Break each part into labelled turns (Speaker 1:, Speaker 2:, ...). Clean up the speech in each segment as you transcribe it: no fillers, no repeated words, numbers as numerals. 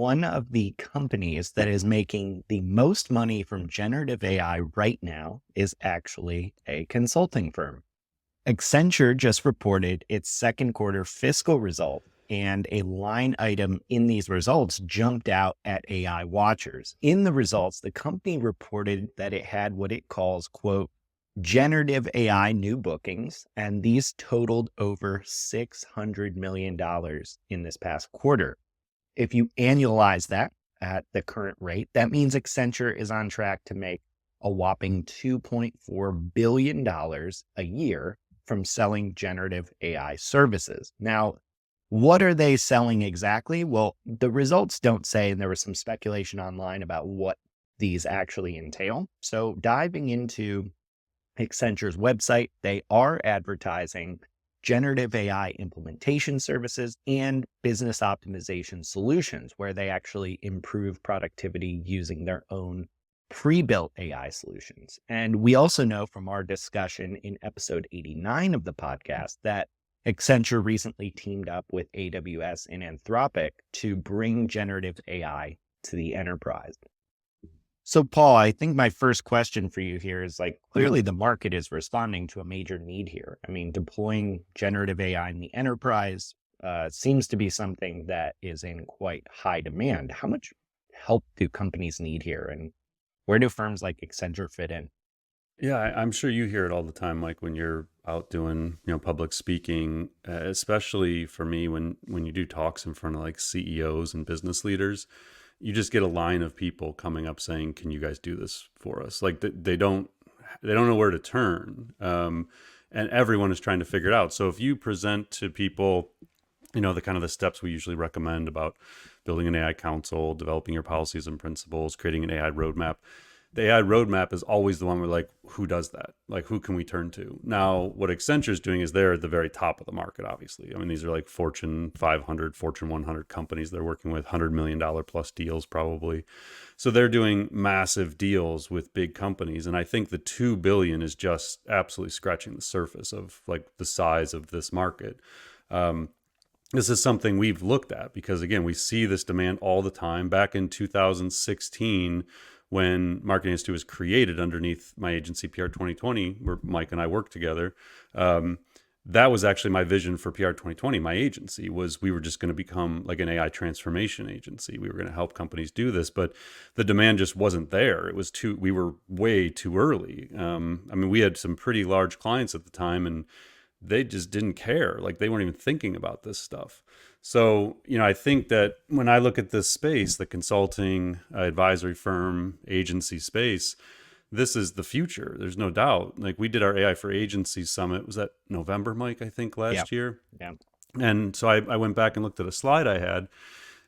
Speaker 1: one of the companies that is making the most money from generative AI right now is actually a consulting firm. Accenture just reported its second quarter fiscal result, and a line item in these results jumped out at AI watchers. In the results, the company reported that it had what it calls, quote, generative AI new bookings, and these totaled over $600 million in this past quarter. If you annualize that at the current rate, that means Accenture is on track to make a whopping $2.4 billion a year from selling generative AI services. Now, what are they selling exactly? Well, the results don't say, and there was some speculation online about what these actually entail. So diving into Accenture's website, they are advertising generative AI implementation services and business optimization solutions, where they actually improve productivity using their own pre-built AI solutions. And we also know from our discussion in episode 89 of the podcast that Accenture recently teamed up with AWS and Anthropic to bring generative AI to the enterprise. So, Paul, I think my first question for you here is clearly the market is responding to a major need here. I mean, deploying generative AI in the enterprise seems to be something that is in quite high demand. How much help do companies need here, and where do firms like Accenture fit in?
Speaker 2: Yeah, I'm sure you hear it all the time, Mike, when you're out doing, public speaking, especially for me when you do talks in front of like CEOs and business leaders, you just get a line of people coming up saying, "Can you guys do this for us?" Like they don't know where to turn, and everyone is trying to figure it out. So if you present to people, the kind of the steps we usually recommend about building an AI council, developing your policies and principles, creating an AI roadmap. The AI roadmap is always the one where like, who does that? Like, who can we turn to? Now, what Accenture is doing is they're at the very top of the market, obviously. I mean, these are like Fortune 500, Fortune 100 companies they're working with, $100 million plus deals probably. So they're doing massive deals with big companies. And I think the 2 billion is just absolutely scratching the surface of like the size of this market. This is something we've looked at because, again, we see this demand all the time. Back in 2016, when Marketing Institute was created underneath my agency, PR 2020, where Mike and I worked together, that was actually my vision for PR 2020. My agency was we were just going to become like an AI transformation agency. We were going to help companies do this, but the demand just wasn't there. We were way too early. I mean, we had some pretty large clients at the time, and they just didn't care. Like they weren't even thinking about this stuff. So, I think that when I look at this space, the consulting, advisory firm, agency space, this is the future. There's no doubt. Like we did our AI for Agencies Summit. Was that November, Mike, I think
Speaker 1: Yeah.
Speaker 2: last year?
Speaker 1: Yeah.
Speaker 2: And so I went back and looked at a slide I had,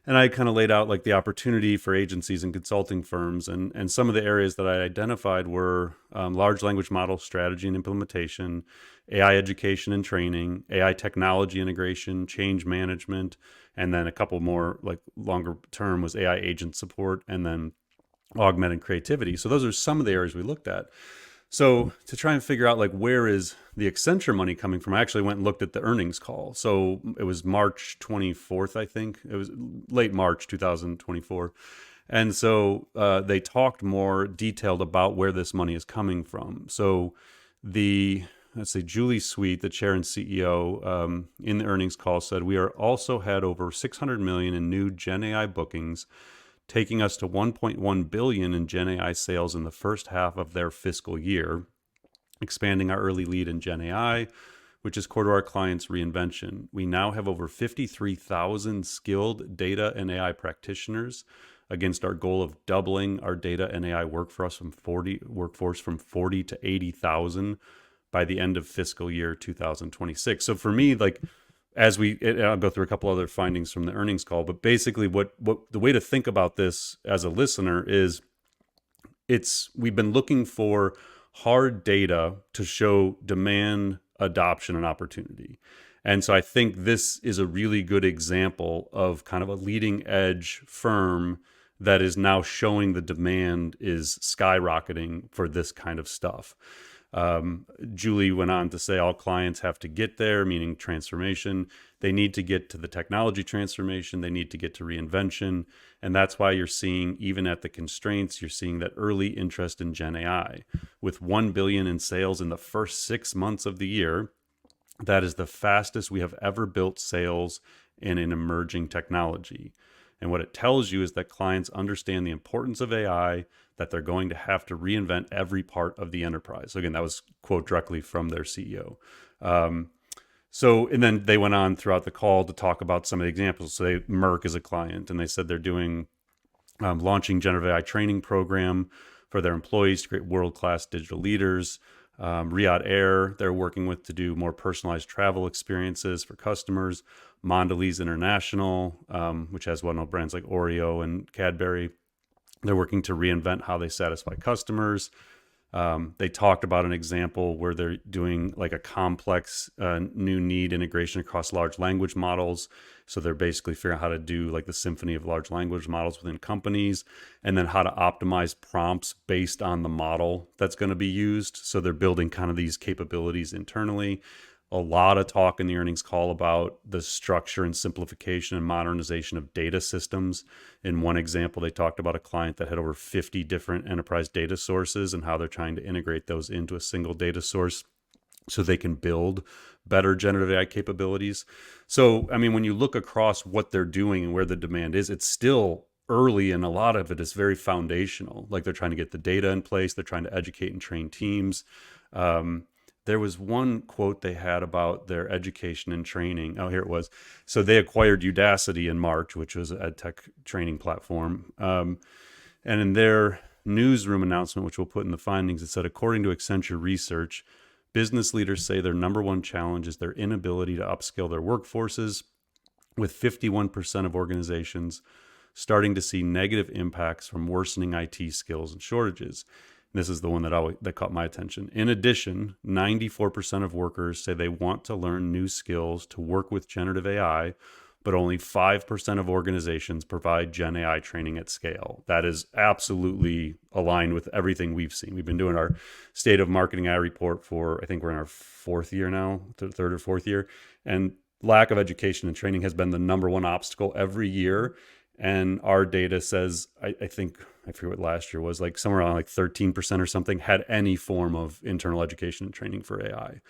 Speaker 2: and I kind of laid out like the opportunity for agencies and consulting firms. And some of the areas that I identified were large language model strategy and implementation, AI education and training, AI technology integration, change management, and then a couple more like longer term was AI agent support, and then augmented creativity. So those are some of the areas we looked at. So to try and figure out like where is the Accenture money coming from, I actually went and looked at the earnings call. So it was March 24th, I think. It was late March 2024. And so they talked more detailed about where this money is coming from. So let's say Julie Sweet, the chair and CEO, in the earnings call said, "We are also had over 600 million in new Gen AI bookings, taking us to 1.1 billion in Gen AI sales in the first half of their fiscal year, expanding our early lead in Gen AI, which is core to our clients' reinvention. We now have over 53,000 skilled data and AI practitioners against our goal of doubling our data and AI workforce from 40 to 80,000 by the end of fiscal year 2026. So for me, like, I'll go through a couple other findings from the earnings call, but basically what the way to think about this as a listener is we've been looking for hard data to show demand, adoption, and opportunity. And so I think this is a really good example of kind of a leading edge firm that is now showing the demand is skyrocketing for this kind of stuff. Julie went on to say all clients have to get there, meaning transformation. They need to get to the technology transformation. They need to get to reinvention. And that's why you're seeing, even at the constraints, you're seeing that early interest in Gen AI. With 1 billion in sales in the first 6 months of the year, that is the fastest we have ever built sales in an emerging technology. And what it tells you is that clients understand the importance of AI, that they're going to have to reinvent every part of the enterprise. So again, that was quote directly from their CEO. And then they went on throughout the call to talk about some of the examples. So Merck is a client, and they said they're doing launching generative AI training program for their employees to create world-class digital leaders. Riyadh Air, they're working with to do more personalized travel experiences for customers. Mondelez International, which has well-known brands like Oreo and Cadbury, they're working to reinvent how they satisfy customers. They talked about an example where they're doing like a complex new need integration across large language models. So they're basically figuring out how to do like the symphony of large language models within companies, and then how to optimize prompts based on the model that's going to be used. So they're building kind of these capabilities internally. A lot of talk in the earnings call about the structure and simplification and modernization of data systems. In one example, they talked about a client that had over 50 different enterprise data sources and how they're trying to integrate those into a single data source so they can build better generative AI capabilities. So, I mean, when you look across what they're doing and where the demand is, it's still early, and a lot of it is very foundational. Like they're trying to get the data in place, they're trying to educate and train teams. There was one quote they had about their education and training. Oh, here it was. So they acquired Udacity in March, which was an ed tech training platform. And in their newsroom announcement, which we'll put in the findings, it said, according to Accenture research, business leaders say their number one challenge is their inability to upskill their workforces, with 51% of organizations starting to see negative impacts from worsening IT skills and shortages. This is the one that caught my attention. In addition, 94% of workers say they want to learn new skills to work with generative AI, but only 5% of organizations provide Gen AI training at scale. That is absolutely aligned with everything we've seen. We've been doing our State of Marketing AI report for, I think we're in our fourth year now, third or fourth year. And lack of education and training has been the number one obstacle every year. And our data says, I think, I forget what last year was, like somewhere around like 13% or something had any form of internal education and training for AI.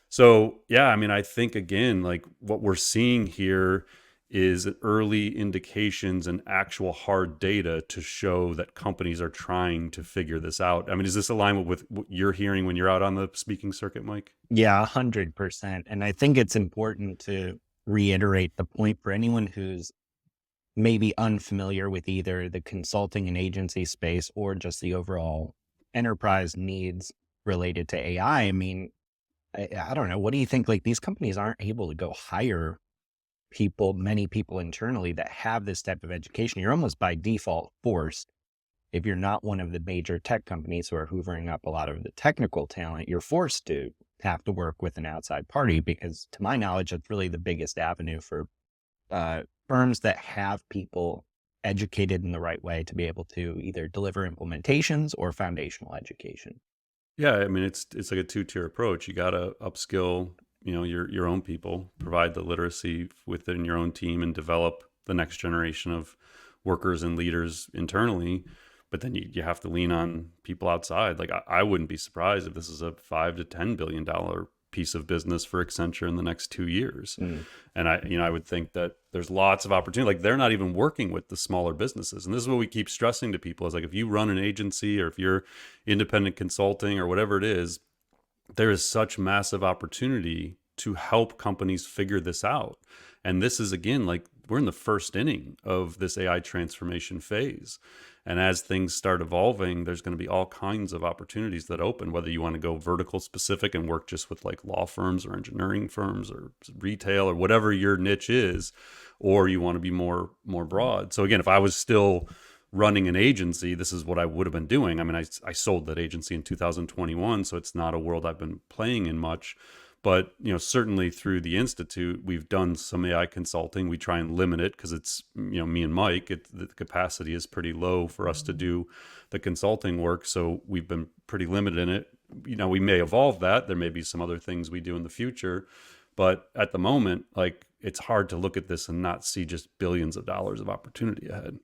Speaker 2: So yeah, I mean, I think again, like what we're seeing here is early indications and actual hard data to show that companies are trying to figure this out. I mean, is this aligned with what you're hearing when you're out on the speaking circuit, Mike?
Speaker 1: Yeah, 100%. And I think it's important to reiterate the point for anyone who's maybe unfamiliar with either the consulting and agency space or just the overall enterprise needs related to AI. I mean, I don't know. What do you think? Like these companies aren't able to go hire many people internally that have this type of education. You're almost by default forced. If you're not one of the major tech companies who are hoovering up a lot of the technical talent, you're forced to have to work with an outside party because, to my knowledge, it's really the biggest avenue for firms that have people educated in the right way to be able to either deliver implementations or foundational education.
Speaker 2: Yeah, I mean, it's like a two-tier approach. You got to upskill, your own people, provide the literacy within your own team, and develop the next generation of workers and leaders internally. But then you have to lean on people outside. Like I wouldn't be surprised if this is a $5 to $10 billion piece of business for Accenture in the next 2 years. And I would think that there's lots of opportunity. Like they're not even working with the smaller businesses. And this is what we keep stressing to people is like, if you run an agency or if you're independent consulting or whatever it is, there is such massive opportunity to help companies figure this out. And this is, again, like we're in the first inning of this AI transformation phase. And as things start evolving, there's going to be all kinds of opportunities that open, whether you want to go vertical specific and work just with like law firms or engineering firms or retail or whatever your niche is, or you want to be more broad. So again, if I was still running an agency, this is what I would have been doing. I mean, I sold that agency in 2021, so it's not a world I've been playing in much. But certainly through the Institute, we've done some AI consulting. We try and limit it because it's me and Mike. The capacity is pretty low for us to do the consulting work, so we've been pretty limited in it. we may evolve that. There may be some other things we do in the future, but at the moment, like, it's hard to look at this and not see just billions of dollars of opportunity ahead.